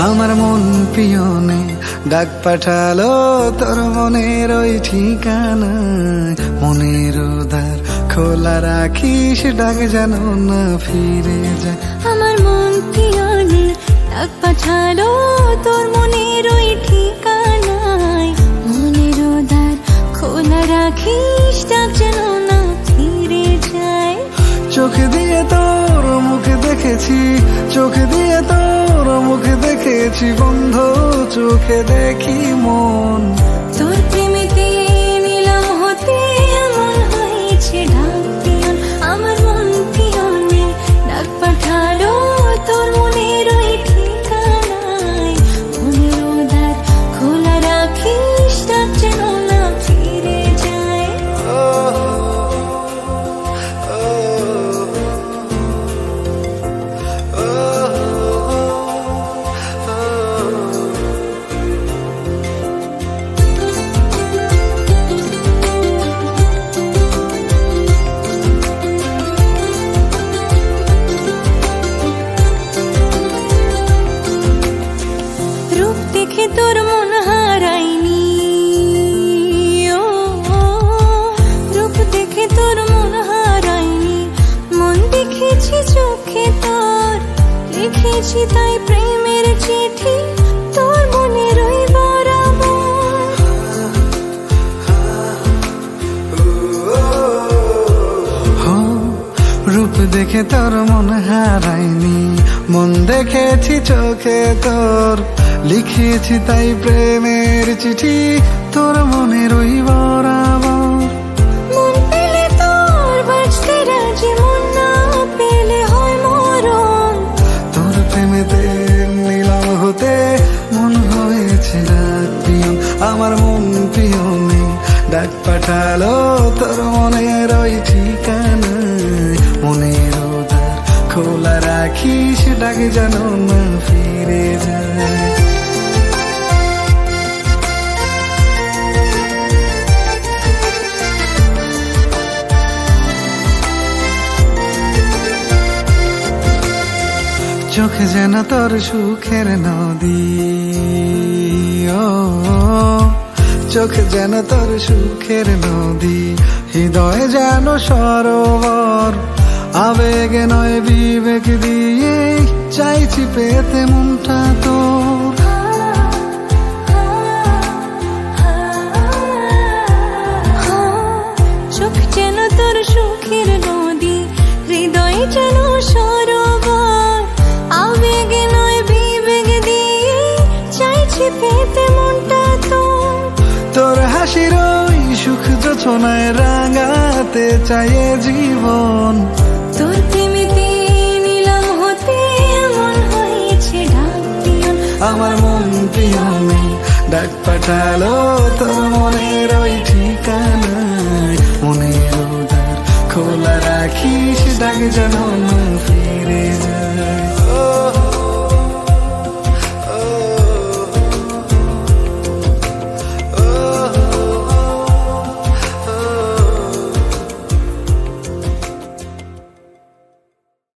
আমার মন পিয়নে ডাক পাঠালো তোর মনের ওই ঠিকানায়। মনের দ্বার খোলা রাখিস, ডাক যেন না ফিরে যায়। আমার মন পিয়নে ডাক পাঠালো তোর মনের ওই ঠিকানায়। মনের দ্বার খোলা রাখিস, ডাক যেন না ফিরে যায়। চোখ দিয়ে তোর মুখ দেখেছি, চোখ দিয়ে তোর মুখ দেখেছি, বন্ধ চোখে দেখি মন। তোর প্রেমেতে নিলাম হতে এমন হয়েছে ডাক পিয়ন। আমার মন পিয়নে ডাক পাঠালো তোর মনের ওই ঠিকানায়। মনের দ্বার খোলা রাখিস, ডাক যেন না ফিরে যায়। রূপ দেখে তোর মন হারাইনি, ও রূপ দেখে তোর মন হারাইনি। মন দেখেছি চোখে তোর, লিখেছি তাই প্রেমের চিঠি তোর মনের ওই বরাবর। রূপ দেখে তোর মন হারাইনি, মন দেখেছি চোখে তোর, লিখেছি তাই প্রেমের চিঠি তোর মনের ওই বরাবর। মন পেলে তোর বাঁচতে রাজি, মন না পেলে হয় মরণ। তোর প্রেমেতে নিলাম হতে মন হয়েছে ডাক পিয়ন। আমার মন পিয়নে ডাক পাঠালো তোর মনের ওই ঠিকানায়। মনের দ্বার খোলা রাখিস, ডাক যেন না ফিরে যায়। চোখ যেন তোর সুখের নদী, ও চোখ যেন তোর সুখের নদী, হৃদয় যেন সরোবর। আবেগে নয় বিবেক দিয়ে চাইছি পেতে মনটা তোর। চোখ যেন তোর সুখের নদী, হৃদয় যেন সরোবর। আবেগে নয় বিবেক দিয়ে চাইছি পেতে মনটা তোর। তোর হাসির ওই সুখ যোছনায় রাঙাতে চায়ে জীবন। তোর প্রেমেতে নিলাম হতে এমন হয়েছে ডাক পিয়ন। আমার মন পিয়নে ডাক পাঠালো তোর মনের ওই ঠিকানায়। মনের দ্বার খোলা রাখিস, ডাক যেন না ফিরে যায়।